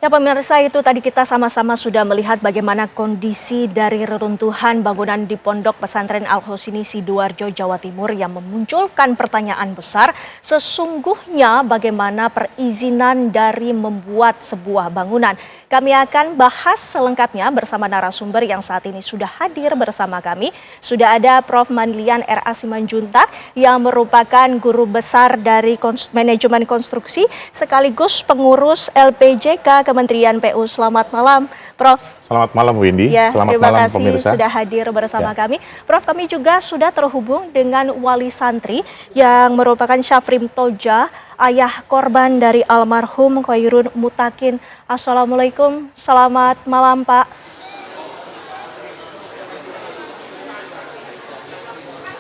Ya pemirsa, itu tadi kita sama-sama sudah melihat bagaimana kondisi dari reruntuhan bangunan di Pondok Pesantren Al-Husni Sidoarjo, Jawa Timur yang memunculkan pertanyaan besar sesungguhnya bagaimana perizinan dari membuat sebuah bangunan. Kami akan bahas selengkapnya bersama narasumber yang saat ini sudah hadir bersama kami. Sudah ada Prof. Manlian R.A. Simanjuntak yang merupakan guru besar dari manajemen konstruksi sekaligus pengurus LPJK Kementerian PU. Selamat malam, Prof. Selamat malam, Windy. Ya, Selamat terima malam, kasih pemirsa. sudah hadir bersama kami. Prof, kami juga sudah terhubung dengan wali santri yang merupakan Syafrim Toja, ayah korban dari almarhum Khairun Mutakin. Assalamualaikum, selamat malam, Pak.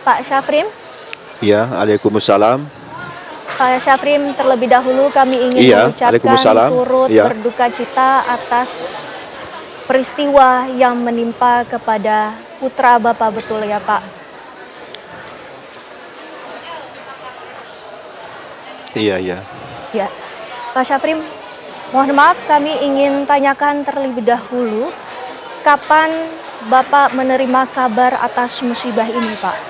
Pak Syafrim. Ya, Waalaikumsalam. Pak Syafrim, terlebih dahulu kami ingin mengucapkan turut berduka cita atas peristiwa yang menimpa kepada putra Bapak, betul ya Pak? Iya. Ya, Pak Syafrim, mohon maaf kami ingin tanyakan terlebih dahulu, kapan Bapak menerima kabar atas musibah ini, Pak?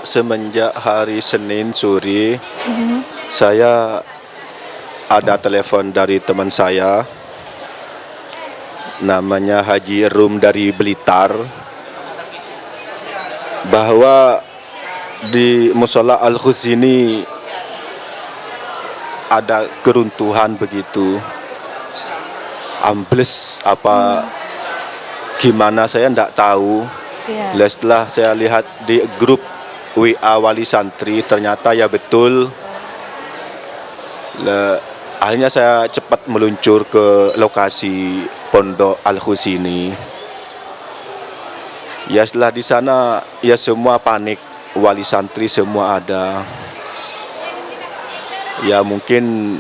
Semenjak hari Senin sore, saya ada telepon dari teman saya, namanya Haji Rum dari Blitar, bahwa di Mushola Al-Husni ada keruntuhan begitu, ambles apa gimana saya enggak tahu. Setelah saya lihat di grup WA wali santri, ternyata ya betul. Akhirnya saya cepat meluncur ke lokasi Pondok Al-Husni. Ya setelah di sana ya semua panik, wali santri semua ada. Ya mungkin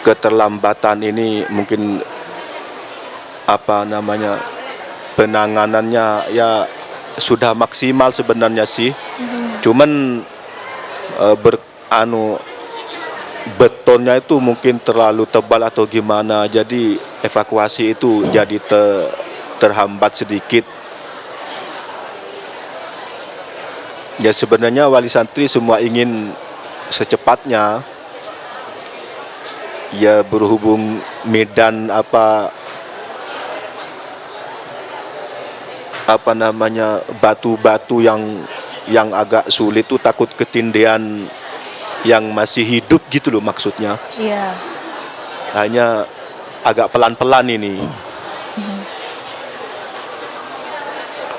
keterlambatan ini mungkin penanganannya ya sudah maksimal sebenarnya sih. Cuman betonnya itu mungkin terlalu tebal atau gimana, jadi evakuasi itu jadi terhambat sedikit. Ya sebenarnya wali santri semua ingin secepatnya, ya berhubung medan batu-batu yang agak sulit tuh, takut ketindihan yang masih hidup gitu loh maksudnya. Iya. Hanya agak pelan-pelan ini.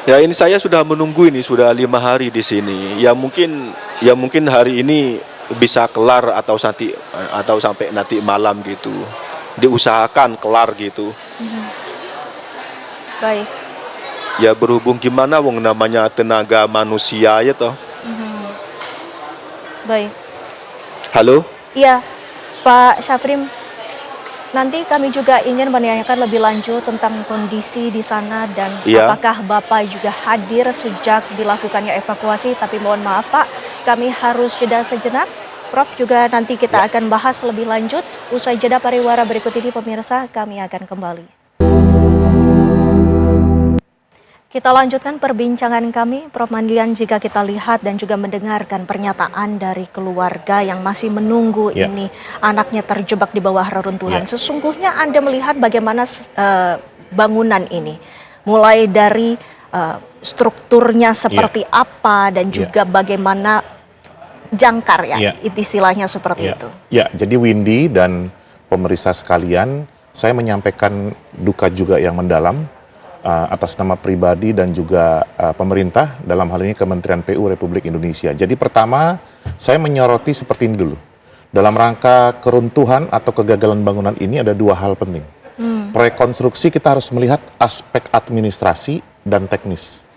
Ya ini saya sudah menunggu ini sudah 5 hari di sini. Ya mungkin hari ini bisa kelar atau sampai nanti malam gitu. Diusahakan kelar gitu. Baik. Ya berhubung gimana wong namanya tenaga manusia ya toh. Baik. Halo? Iya, Pak Syafrim. Nanti kami juga ingin menanyakan lebih lanjut tentang kondisi di sana dan apakah Bapak juga hadir sejak dilakukannya evakuasi. Tapi mohon maaf Pak, kami harus jeda sejenak. Prof juga nanti kita akan bahas lebih lanjut. Usai jeda pariwara berikut ini pemirsa, kami akan kembali. Kita lanjutkan perbincangan kami, Prof. Manlian. Jika kita lihat dan juga mendengarkan pernyataan dari keluarga yang masih menunggu ini anaknya terjebak di bawah reruntuhan. Sesungguhnya Anda melihat bagaimana bangunan ini, mulai dari strukturnya seperti apa dan juga bagaimana jangkar istilahnya seperti itu. Ya, jadi Windy dan pemirsa sekalian, saya menyampaikan duka juga yang mendalam atas nama pribadi dan juga pemerintah, dalam hal ini Kementerian PU Republik Indonesia. Jadi pertama, saya menyoroti seperti ini dulu. Dalam rangka keruntuhan atau kegagalan bangunan ini ada 2 hal penting. Proyek konstruksi kita harus melihat aspek administrasi dan teknis.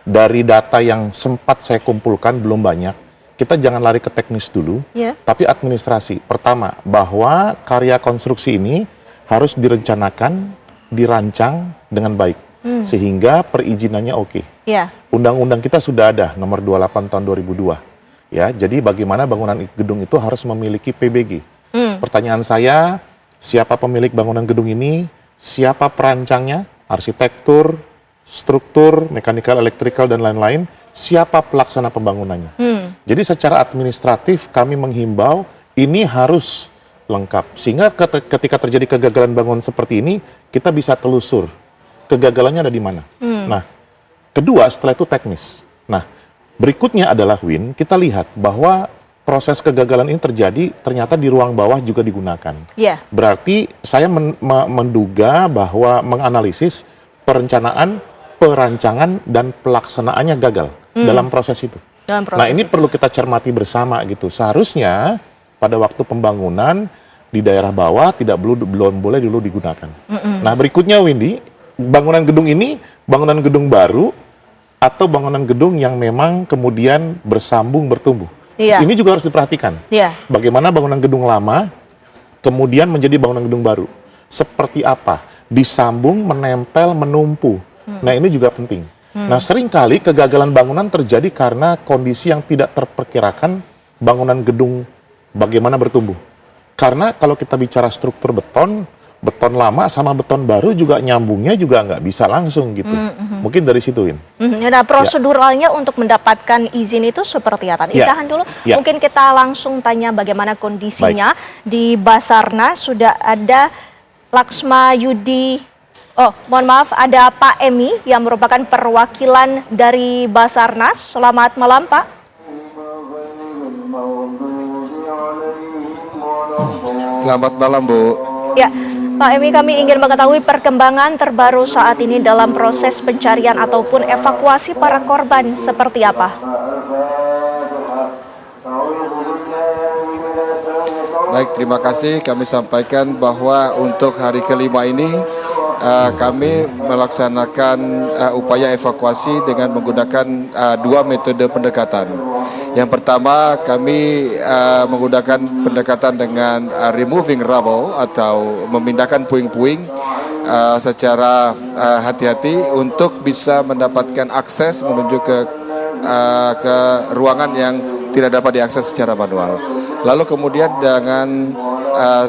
Dari data yang sempat saya kumpulkan belum banyak, kita jangan lari ke teknis dulu, tapi administrasi. Pertama, bahwa karya konstruksi ini harus direncanakan, dirancang dengan baik. sehingga perizinannya oke. Ya. Undang-undang kita sudah ada nomor 28 tahun 2002. Ya, jadi bagaimana bangunan gedung itu harus memiliki PBG. Pertanyaan saya, siapa pemilik bangunan gedung ini? Siapa perancangnya? Arsitektur, struktur, mekanikal, elektrikal, dan lain-lain. Siapa pelaksana pembangunannya? Jadi secara administratif kami menghimbau ini harus lengkap. Sehingga ketika terjadi kegagalan bangunan seperti ini, kita bisa telusur kegagalannya ada di mana. Nah, kedua setelah itu teknis. Nah, berikutnya adalah Win, kita lihat bahwa proses kegagalan ini terjadi ternyata di ruang bawah juga digunakan. Yeah. Berarti saya menduga bahwa menganalisis perencanaan, perancangan, dan pelaksanaannya gagal dalam proses itu. Nah, ini perlu kita cermati bersama gitu. Seharusnya pada waktu pembangunan di daerah bawah belum boleh dulu digunakan. Nah, berikutnya Windy, bangunan gedung ini bangunan gedung baru atau bangunan gedung yang memang kemudian bersambung bertumbuh. Ini juga harus diperhatikan. Bagaimana bangunan gedung lama kemudian menjadi bangunan gedung baru. Seperti apa? Disambung, menempel, menumpu. Nah, ini juga penting. Nah, seringkali kegagalan bangunan terjadi karena kondisi yang tidak terperkirakan bangunan gedung bagaimana bertumbuh. Karena kalau kita bicara struktur beton lama sama beton baru juga nyambungnya juga nggak bisa langsung gitu. Mungkin dari situ, Win. Nah, proseduralnya untuk mendapatkan izin itu seperti apa? Ditahan dulu. Mungkin kita langsung tanya bagaimana kondisinya di Basarnas. Sudah ada Laksma Yudi. Oh, mohon maaf, ada Pak Emi yang merupakan perwakilan dari Basarnas. Selamat malam, Pak. Selamat malam, Bu. Ya, Pak Emi, kami ingin mengetahui perkembangan terbaru saat ini dalam proses pencarian ataupun evakuasi para korban seperti apa? Baik, terima kasih. Kami sampaikan bahwa untuk hari kelima ini kami melaksanakan upaya evakuasi dengan menggunakan dua metode pendekatan. Yang pertama, kami menggunakan pendekatan dengan removing rubble atau memindahkan puing-puing secara hati-hati untuk bisa mendapatkan akses menuju ke ruangan yang tidak dapat diakses secara manual. Lalu kemudian dengan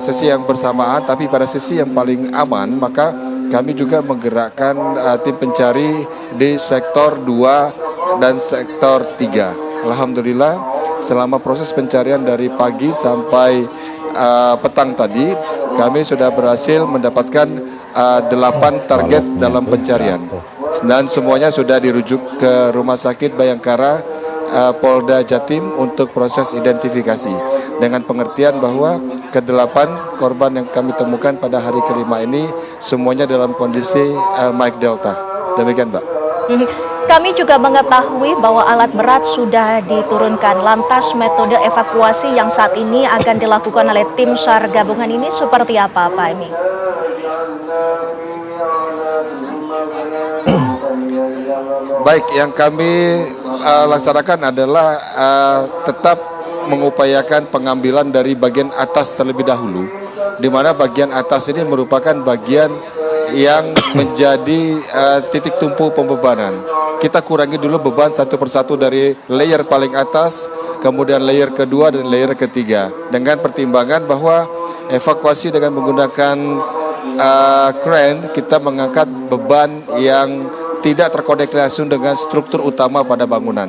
sesi yang bersamaan, tapi pada sesi yang paling aman, maka kami juga menggerakkan tim pencari di sektor 2 dan sektor 3. Alhamdulillah, selama proses pencarian dari pagi sampai petang tadi, kami sudah berhasil mendapatkan 8 target dalam pencarian. Dan semuanya sudah dirujuk ke Rumah Sakit Bayangkara Polda Jatim untuk proses identifikasi. Dengan pengertian bahwa ke-8 korban yang kami temukan pada hari kelima ini semuanya dalam kondisi Mike Delta. Demikian, Mbak. Kami juga mengetahui bahwa alat berat sudah diturunkan. Lantas metode evakuasi yang saat ini akan dilakukan oleh tim SAR gabungan ini seperti apa, Pak Emi? Baik, yang kami laksanakan adalah tetap mengupayakan pengambilan dari bagian atas terlebih dahulu, di mana bagian atas ini merupakan bagian yang menjadi titik tumpu pembebanan. Kita kurangi dulu beban satu persatu dari layer paling atas, kemudian layer kedua dan layer ketiga, dengan pertimbangan bahwa evakuasi dengan menggunakan crane, kita mengangkat beban yang tidak terkoneksi langsung dengan struktur utama pada bangunan.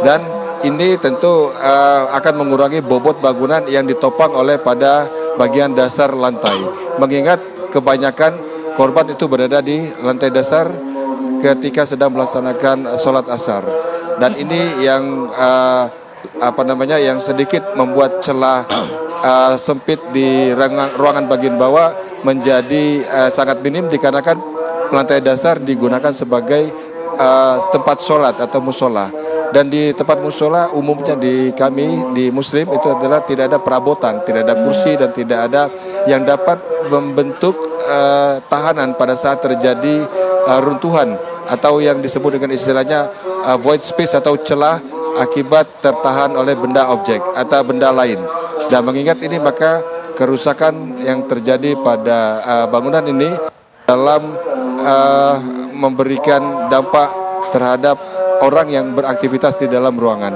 Dan ini tentu akan mengurangi bobot bangunan yang ditopang oleh pada bagian dasar lantai. Mengingat kebanyakan korban itu berada di lantai dasar ketika sedang melaksanakan sholat asar. Dan ini yang yang sedikit membuat celah sempit di ruangan bagian bawah menjadi sangat minim, dikarenakan lantai dasar digunakan sebagai tempat sholat atau musola. Dan di tempat musola umumnya di kami di Muslim itu adalah tidak ada perabotan, tidak ada kursi, dan tidak ada yang dapat membentuk tahanan pada saat terjadi runtuhan atau yang disebut dengan istilahnya void space atau celah akibat tertahan oleh benda objek atau benda lain. Dan mengingat ini, maka kerusakan yang terjadi pada bangunan ini dalam memberikan dampak terhadap orang yang beraktivitas di dalam ruangan.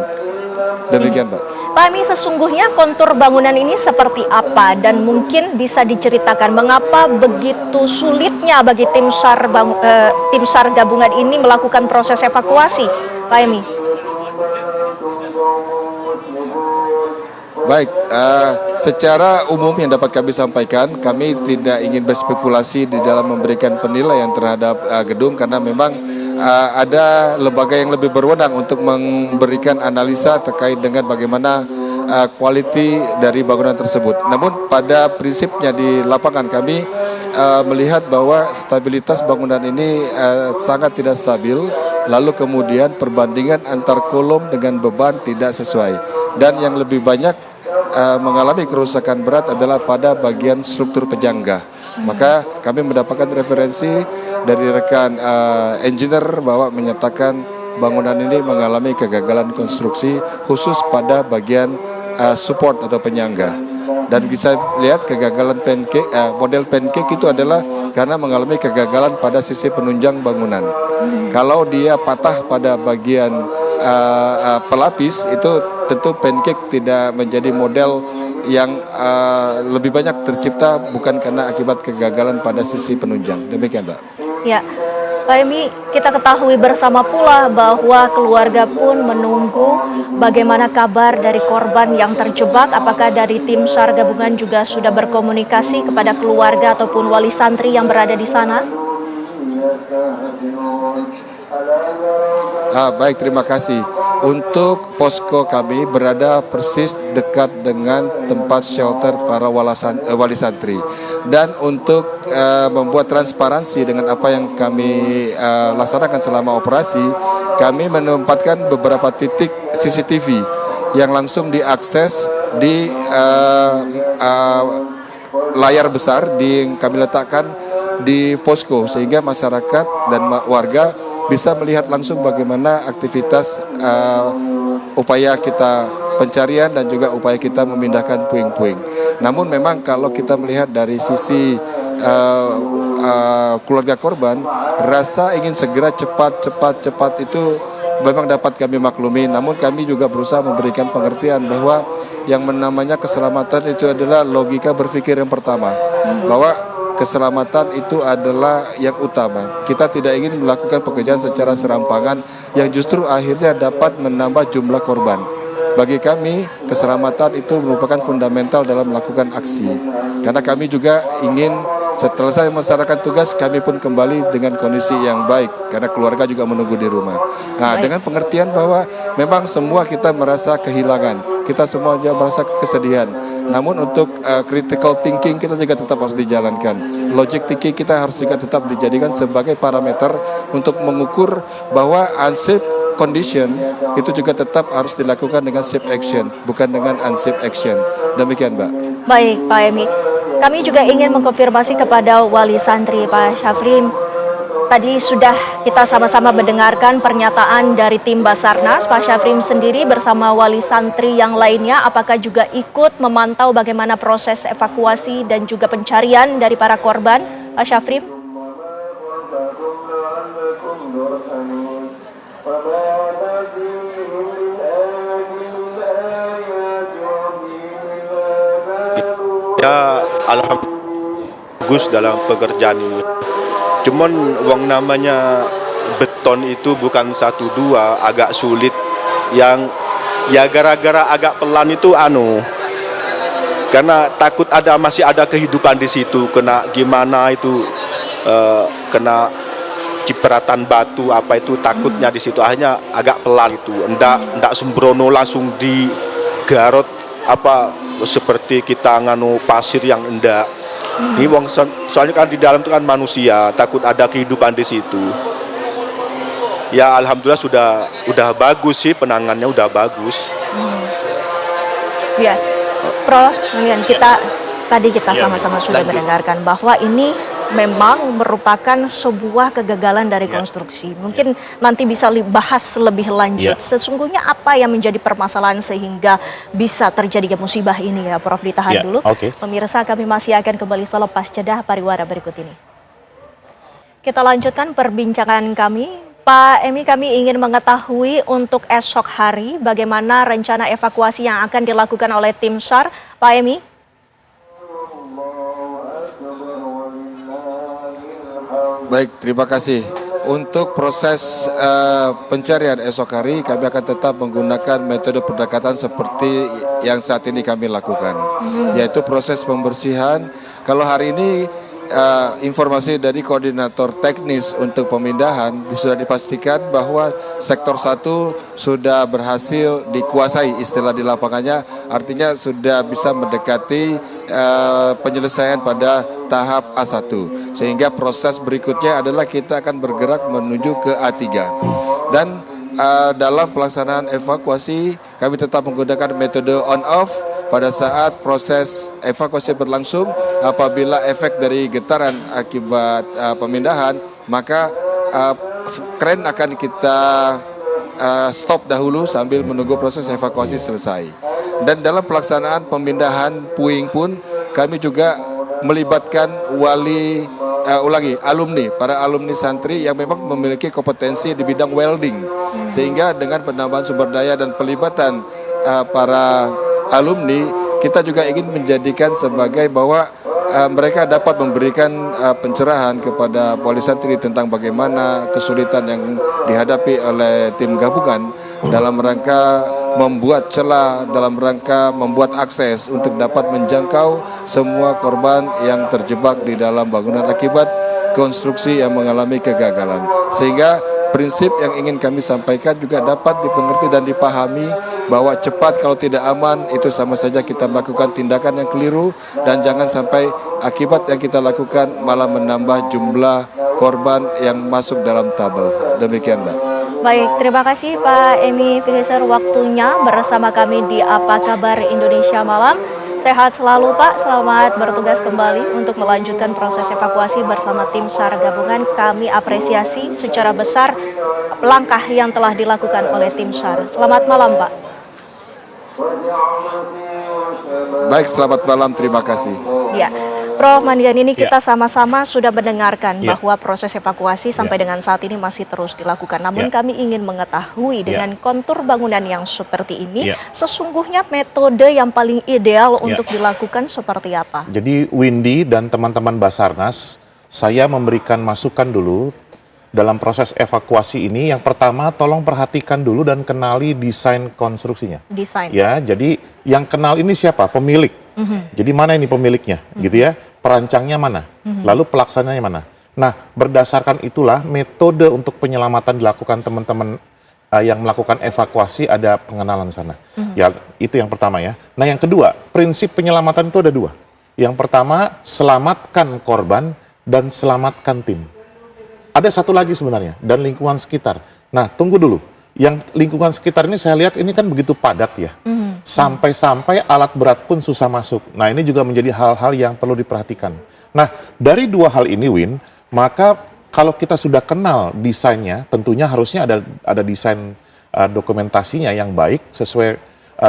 Demikian, Pak. Pak Emi, sesungguhnya kontur bangunan ini seperti apa dan mungkin bisa diceritakan mengapa begitu sulitnya bagi tim SAR gabungan ini melakukan proses evakuasi, Pak Emi? Baik, secara umum yang dapat kami sampaikan, kami tidak ingin berspekulasi di dalam memberikan penilaian terhadap gedung karena memang ada lembaga yang lebih berwenang untuk memberikan analisa terkait dengan bagaimana quality dari bangunan tersebut. Namun pada prinsipnya di lapangan kami melihat bahwa stabilitas bangunan ini sangat tidak stabil, lalu kemudian perbandingan antar kolom dengan beban tidak sesuai, dan yang lebih banyak mengalami kerusakan berat adalah pada bagian struktur penyangga. Maka kami mendapatkan referensi dari rekan engineer bahwa menyatakan bangunan ini mengalami kegagalan konstruksi khusus pada bagian support atau penyangga. Dan bisa lihat kegagalan model pancake itu adalah karena mengalami kegagalan pada sisi penunjang bangunan. Kalau dia patah pada bagian pelapis, itu tentu pancake tidak menjadi model yang lebih banyak tercipta bukan karena akibat kegagalan pada sisi penunjang. Demikian, Mbak. Ya, Pak Emi, kita ketahui bersama pula bahwa keluarga pun menunggu bagaimana kabar dari korban yang terjebak. Apakah dari tim SAR gabungan juga sudah berkomunikasi kepada keluarga ataupun wali santri yang berada di sana? Baik, terima kasih. Untuk posko kami berada persis dekat dengan tempat shelter para wali santri. Dan untuk membuat transparansi dengan apa yang kami laksanakan selama operasi, kami menempatkan beberapa titik CCTV yang langsung diakses di layar besar yang kami letakkan di posko, sehingga masyarakat dan warga bisa melihat langsung bagaimana aktivitas upaya kita pencarian dan juga upaya kita memindahkan puing-puing. Namun memang kalau kita melihat dari sisi keluarga korban, rasa ingin segera cepat itu memang dapat kami maklumi. Namun kami juga berusaha memberikan pengertian bahwa yang namanya keselamatan itu adalah logika berpikir yang pertama, bahwa keselamatan itu adalah yang utama. Kita tidak ingin melakukan pekerjaan secara serampangan yang justru akhirnya dapat menambah jumlah korban. Bagi kami, keselamatan itu merupakan fundamental dalam melakukan aksi. Karena kami juga ingin setelah saya melaksanakan tugas, kami pun kembali dengan kondisi yang baik, karena keluarga juga menunggu di rumah. Nah, dengan pengertian bahwa memang semua kita merasa kehilangan, kita semua juga merasa kesedihan. Namun untuk critical thinking kita juga tetap harus dijalankan. Logic thinking kita harus juga tetap dijadikan sebagai parameter untuk mengukur bahwa unsafe condition itu juga tetap harus dilakukan dengan safe action, bukan dengan unsafe action. Demikian, Mbak. Baik, Pak Emi. Kami juga ingin mengkonfirmasi kepada wali santri, Pak Syafrin. Tadi sudah kita sama-sama mendengarkan pernyataan dari tim Basarnas. Pak Syafrin sendiri bersama wali santri yang lainnya, apakah juga ikut memantau bagaimana proses evakuasi dan juga pencarian dari para korban, Pak Syafrin? Ya, alhamdulillah bagus dalam pekerjaan ini. Cuman uang namanya beton itu bukan 1-2, agak sulit. Yang ya gara-gara agak pelan itu karena takut masih ada kehidupan di situ, kena gimana itu kena cipratan batu apa itu, takutnya di situ, akhirnya agak pelan itu. Ndak sembrono langsung digarot seperti kita pasir yang enggak. Ini soalnya kan di dalam itu kan manusia, takut ada kehidupan di situ. Ya alhamdulillah udah bagus sih, penanganannya udah bagus. Ya, Prof, kita sama-sama sudah mendengarkan bahwa ini memang merupakan sebuah kegagalan dari konstruksi. Mungkin nanti bisa bahas lebih lanjut. Sesungguhnya apa yang menjadi permasalahan sehingga bisa terjadinya musibah ini ya, Prof, ditahan dulu. Pemirsa, kami masih akan kembali selepas jeda pariwara berikut ini. Kita lanjutkan perbincangan kami. Pak Emi, kami ingin mengetahui untuk esok hari bagaimana rencana evakuasi yang akan dilakukan oleh tim SAR. Pak Emi. Baik, terima kasih. Untuk proses pencarian esok hari, kami akan tetap menggunakan metode pendekatan seperti yang saat ini kami lakukan, yaitu proses pembersihan. Kalau hari ini informasi dari koordinator teknis untuk pemindahan sudah dipastikan bahwa sektor 1 sudah berhasil dikuasai, istilah di lapangannya, artinya sudah bisa mendekati penyelesaian pada tahap A1, sehingga proses berikutnya adalah kita akan bergerak menuju ke A3. Dan dalam pelaksanaan evakuasi kami tetap menggunakan metode on-off. Pada saat proses evakuasi berlangsung, apabila efek dari getaran akibat pemindahan, maka kren akan kita stop dahulu sambil menunggu proses evakuasi selesai. Dan dalam pelaksanaan pemindahan puing pun kami juga melibatkan alumni, para alumni santri yang memang memiliki kompetensi di bidang welding, sehingga dengan penambahan sumber daya dan pelibatan para alumni, kita juga ingin menjadikan sebagai bahwa mereka dapat memberikan pencerahan kepada Polri Santri tentang bagaimana kesulitan yang dihadapi oleh tim gabungan dalam rangka membuat celah, dalam rangka membuat akses untuk dapat menjangkau semua korban yang terjebak di dalam bangunan akibat konstruksi yang mengalami kegagalan. Sehingga prinsip yang ingin kami sampaikan juga dapat dipengerti dan dipahami bahwa cepat kalau tidak aman itu sama saja kita melakukan tindakan yang keliru, dan jangan sampai akibat yang kita lakukan malah menambah jumlah korban yang masuk dalam tabel. Demikian, Mbak. Baik, terima kasih Pak Emi Finisher waktunya bersama kami di Apa Kabar Indonesia Malam. Sehat selalu Pak, selamat bertugas kembali untuk melanjutkan proses evakuasi bersama tim SAR gabungan. Kami apresiasi secara besar langkah yang telah dilakukan oleh tim SAR. Selamat malam Pak. Baik, selamat malam, terima kasih. Ya, Prof Mandian, ini kita sama-sama sudah mendengarkan bahwa proses evakuasi sampai dengan saat ini masih terus dilakukan. Namun kami ingin mengetahui dengan kontur bangunan yang seperti ini, sesungguhnya metode yang paling ideal untuk dilakukan seperti apa? Jadi Windy dan teman-teman Basarnas, saya memberikan masukan dulu dalam proses evakuasi ini. Yang pertama, tolong perhatikan dulu dan kenali desain konstruksinya. Desain. Ya, jadi yang kenal ini siapa? Pemilik. Jadi mana ini pemiliknya, gitu ya? Perancangnya mana? Lalu pelaksananya mana? Nah, berdasarkan itulah metode untuk penyelamatan dilakukan teman-teman yang melakukan evakuasi, ada pengenalan sana. Ya, itu yang pertama ya. Nah, yang kedua, prinsip penyelamatan itu ada dua. Yang pertama, selamatkan korban dan selamatkan tim. Ada satu lagi sebenarnya, dan lingkungan sekitar. Nah, tunggu dulu. Yang lingkungan sekitar ini saya lihat ini kan begitu padat ya. Sampai-sampai alat berat pun susah masuk. Nah, ini juga menjadi hal-hal yang perlu diperhatikan. Nah, dari dua hal ini, Win, maka kalau kita sudah kenal desainnya, tentunya harusnya ada desain dokumentasinya yang baik, sesuai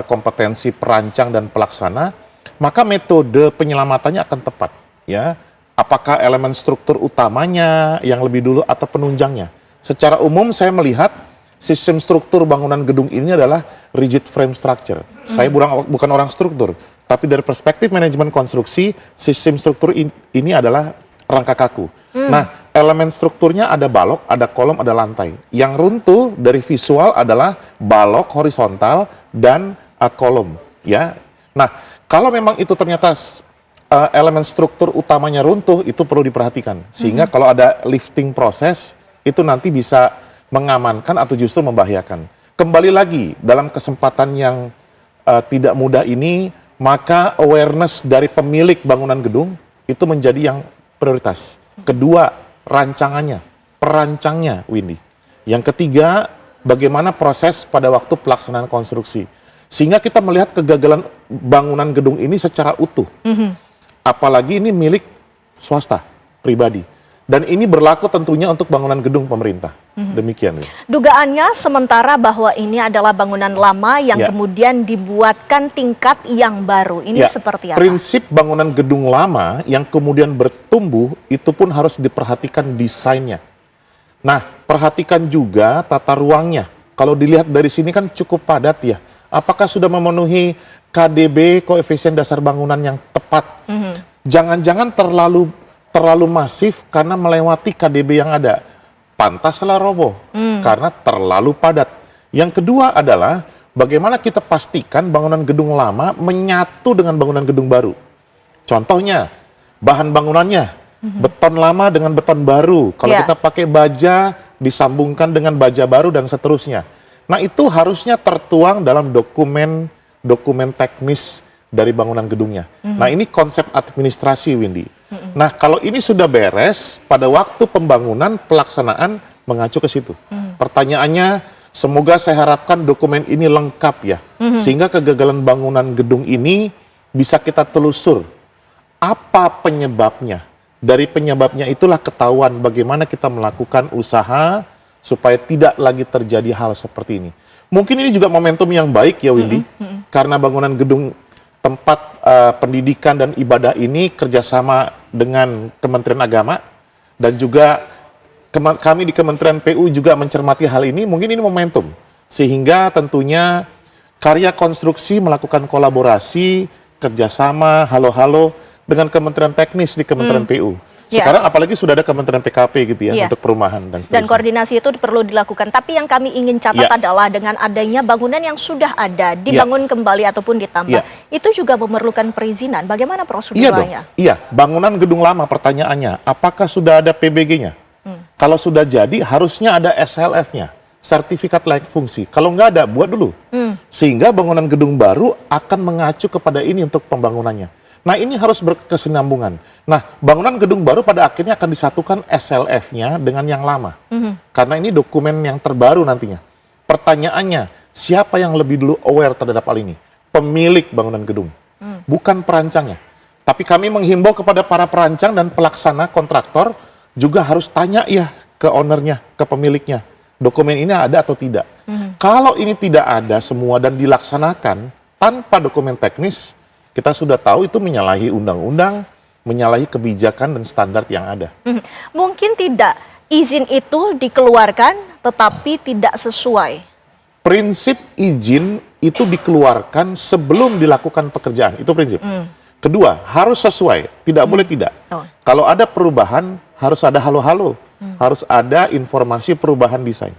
kompetensi perancang dan pelaksana, maka metode penyelamatannya akan tepat. Ya, apakah elemen struktur utamanya yang lebih dulu atau penunjangnya? Secara umum saya melihat sistem struktur bangunan gedung ini adalah rigid frame structure. Saya bukan orang struktur, tapi dari perspektif manajemen konstruksi, sistem struktur ini adalah rangka kaku. Nah, elemen strukturnya ada balok, ada kolom, ada lantai. Yang runtuh dari visual adalah balok horizontal dan kolom. Ya. Nah, kalau memang itu ternyata elemen struktur utamanya runtuh, itu perlu diperhatikan. Sehingga kalau ada lifting proses, itu nanti bisa mengamankan atau justru membahayakan. Kembali lagi, dalam kesempatan yang tidak mudah ini, maka awareness dari pemilik bangunan gedung itu menjadi yang prioritas. Kedua, rancangannya, perancangnya, Windy. Yang ketiga, bagaimana proses pada waktu pelaksanaan konstruksi. Sehingga kita melihat kegagalan bangunan gedung ini secara utuh. Apalagi ini milik swasta, pribadi. Dan ini berlaku tentunya untuk bangunan gedung pemerintah. Demikian. Ya. Dugaannya sementara bahwa ini adalah bangunan lama yang Ya. kemudian dibuatkan tingkat yang baru. Ini Ya, seperti apa? prinsip bangunan gedung lama yang kemudian bertumbuh itu pun harus diperhatikan desainnya. Nah, perhatikan juga tata ruangnya. Kalau dilihat dari sini kan cukup padat ya. Apakah sudah memenuhi KDB, koefisien dasar bangunan yang tepat? Jangan-jangan terlalu masif karena melewati KDB yang ada. Pantaslah roboh karena terlalu padat. Yang kedua adalah bagaimana kita pastikan bangunan gedung lama menyatu dengan bangunan gedung baru. Contohnya, bahan bangunannya, beton lama dengan beton baru. Kalau Ya. kita pakai baja, disambungkan dengan baja baru dan seterusnya. Nah itu harusnya tertuang dalam dokumen teknis dari bangunan gedungnya. Nah ini konsep administrasi, Windy. Nah kalau ini sudah beres, pada waktu pembangunan, pelaksanaan mengacu ke situ. Pertanyaannya, semoga saya harapkan dokumen ini lengkap ya. Sehingga kegagalan bangunan gedung ini bisa kita telusur. Apa penyebabnya? Dari penyebabnya itulah ketahuan bagaimana kita melakukan usaha supaya tidak lagi terjadi hal seperti ini. Mungkin ini juga momentum yang baik ya Windy, karena bangunan gedung tempat pendidikan dan ibadah ini kerjasama dengan Kementerian Agama dan juga kami di Kementerian PU juga mencermati hal ini. Mungkin ini momentum sehingga tentunya karya konstruksi melakukan kolaborasi, kerjasama, halo-halo dengan Kementerian Teknis di Kementerian PU. Sekarang apalagi sudah ada Kementerian PKP gitu ya untuk perumahan dan seterusnya. Dan koordinasi itu perlu dilakukan. Tapi yang kami ingin catat adalah dengan adanya bangunan yang sudah ada, dibangun kembali ataupun ditambah, itu juga memerlukan perizinan. Bagaimana prosedurnya? Iya, bangunan gedung lama pertanyaannya, apakah sudah ada PBG-nya? Kalau sudah jadi, harusnya ada SLF-nya, sertifikat layak fungsi. Kalau nggak ada, buat dulu. Sehingga bangunan gedung baru akan mengacu kepada ini untuk pembangunannya. Nah ini harus berkesinambungan. Nah bangunan gedung baru pada akhirnya akan disatukan SLF-nya dengan yang lama. Karena ini dokumen yang terbaru nantinya. Pertanyaannya, siapa yang lebih dulu aware terhadap hal ini? Pemilik bangunan gedung, bukan perancangnya. Tapi kami menghimbau kepada para perancang dan pelaksana kontraktor juga harus tanya ya ke ownernya, ke pemiliknya. Dokumen ini ada atau tidak? Kalau ini tidak ada semua dan dilaksanakan tanpa dokumen teknis, kita sudah tahu itu menyalahi undang-undang, menyalahi kebijakan dan standar yang ada. Mungkin tidak izin itu dikeluarkan tetapi tidak sesuai. Prinsip izin itu dikeluarkan sebelum dilakukan pekerjaan, itu prinsip. Kedua, harus sesuai, tidak boleh tidak. Kalau ada perubahan, harus ada halo-halo, harus ada informasi perubahan desain.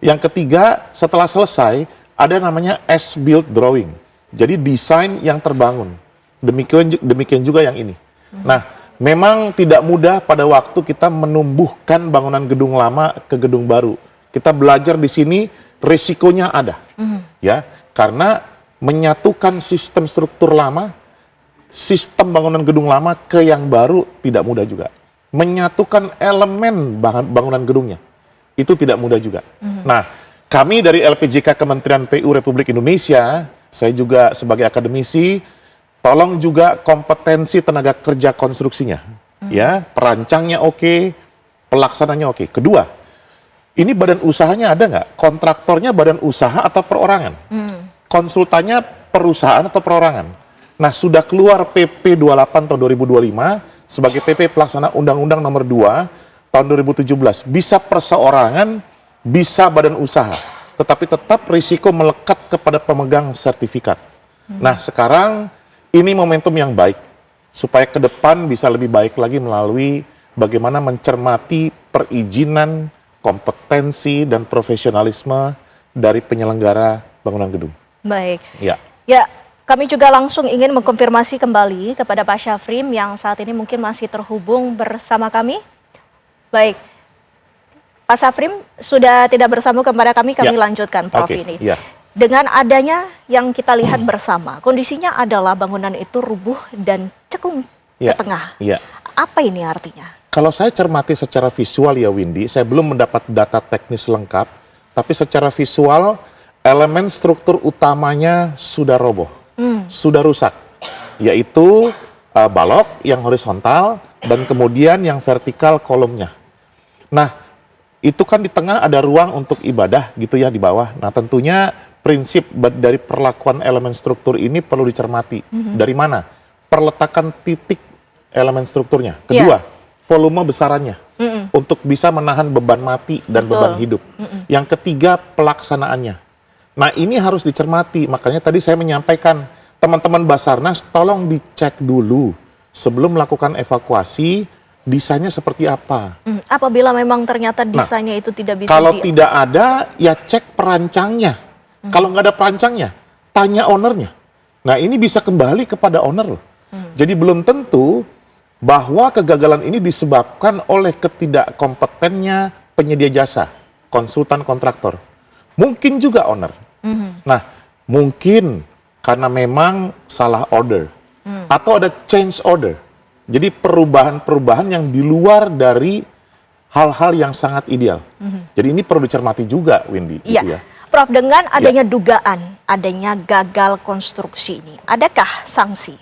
Yang ketiga, setelah selesai, ada namanya as-built drawing. Jadi desain yang terbangun. Demikian juga yang ini. Nah, memang tidak mudah pada waktu kita menumbuhkan bangunan gedung lama ke gedung baru. Kita belajar di sini, risikonya ada. Ya, karena menyatukan sistem struktur lama, sistem bangunan gedung lama ke yang baru tidak mudah juga. Menyatukan elemen bangunan gedungnya, itu tidak mudah juga. Nah, kami dari LPJK Kementerian PU Republik Indonesia, saya juga sebagai akademisi, tolong juga kompetensi tenaga kerja konstruksinya. Ya, perancangnya oke, pelaksananya oke. Kedua, ini badan usahanya ada nggak? Kontraktornya badan usaha atau perorangan? Konsultannya perusahaan atau perorangan? Nah, sudah keluar PP 28 tahun 2025 sebagai PP pelaksana Undang-Undang Nomor 2 tahun 2017. Bisa perseorangan, bisa badan usaha. Tetapi tetap risiko melekat kepada pemegang sertifikat. Nah sekarang ini momentum yang baik, supaya ke depan bisa lebih baik lagi melalui bagaimana mencermati perizinan, kompetensi, dan profesionalisme dari penyelenggara bangunan gedung. Baik. Ya. Ya, kami juga langsung ingin mengkonfirmasi kembali kepada Pak Syafrim yang saat ini mungkin masih terhubung bersama kami. Baik. Pak Syafrim sudah tidak bersama kepada kami lanjutkan Prof ini. Dengan adanya yang kita lihat bersama, kondisinya adalah bangunan itu rubuh dan cekung ke tengah. Apa ini artinya? Kalau saya cermati secara visual ya Windy, saya belum mendapat data teknis lengkap, tapi secara visual elemen struktur utamanya sudah roboh, sudah rusak, yaitu balok yang horizontal dan kemudian yang vertikal kolomnya. Nah, itu kan di tengah ada ruang untuk ibadah gitu ya di bawah. Nah, tentunya prinsip dari perlakuan elemen struktur ini perlu dicermati. Dari mana? Perletakan titik elemen strukturnya. Kedua, volume besarannya untuk bisa menahan beban mati dan beban hidup. Yang ketiga, pelaksanaannya. Nah, ini harus dicermati. Makanya tadi saya menyampaikan, teman-teman Basarnas tolong dicek dulu sebelum melakukan evakuasi desainnya seperti apa. Apabila memang ternyata desainnya itu tidak bisa Kalau tidak ada, ya cek perancangnya. Kalau nggak ada perancangnya, tanya ownernya. Nah, ini bisa kembali kepada owner loh. Jadi belum tentu bahwa kegagalan ini disebabkan oleh ketidakkompetennya penyedia jasa, konsultan kontraktor. Mungkin juga owner. Nah, mungkin karena memang salah order atau ada change order. Jadi perubahan-perubahan yang di luar dari hal-hal yang sangat ideal. Jadi ini perlu dicermati juga, Windy. Iya. Gitu ya. Prof, dengan adanya dugaan adanya gagal konstruksi ini, adakah sanksi?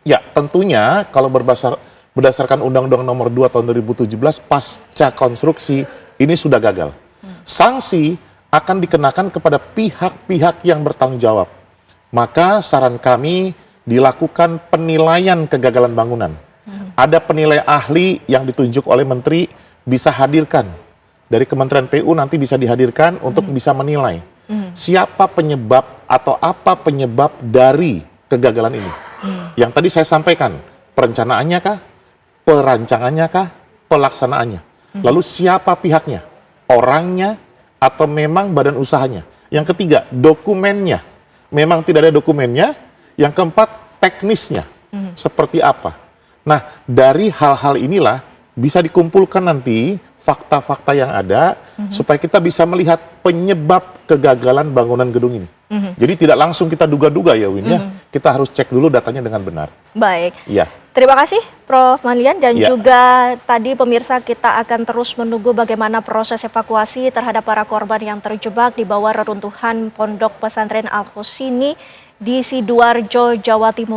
Ya, tentunya kalau berdasarkan Undang-Undang Nomor 2 Tahun 2017 pasca konstruksi ini sudah gagal. Sanksi akan dikenakan kepada pihak-pihak yang bertanggung jawab. Maka saran kami dilakukan penilaian kegagalan bangunan. Ada penilai ahli yang ditunjuk oleh menteri, bisa hadirkan. Dari Kementerian PU nanti bisa dihadirkan untuk bisa menilai siapa penyebab atau apa penyebab dari kegagalan ini. Yang tadi saya sampaikan, perencanaannya kah, perancangannya kah, pelaksanaannya. Lalu siapa pihaknya, orangnya, atau memang badan usahanya. Yang ketiga, dokumennya. Memang tidak ada dokumennya. Yang keempat, teknisnya. Seperti apa. Nah, dari hal-hal inilah bisa dikumpulkan nanti fakta-fakta yang ada supaya kita bisa melihat penyebab kegagalan bangunan gedung ini. Jadi tidak langsung kita duga-duga ya Win ya. Kita harus cek dulu datanya dengan benar. Baik. Iya. Terima kasih Prof. Manlian dan juga tadi pemirsa kita akan terus menunggu bagaimana proses evakuasi terhadap para korban yang terjebak di bawah reruntuhan Pondok Pesantren Al Husini di Sidoarjo, Jawa Timur.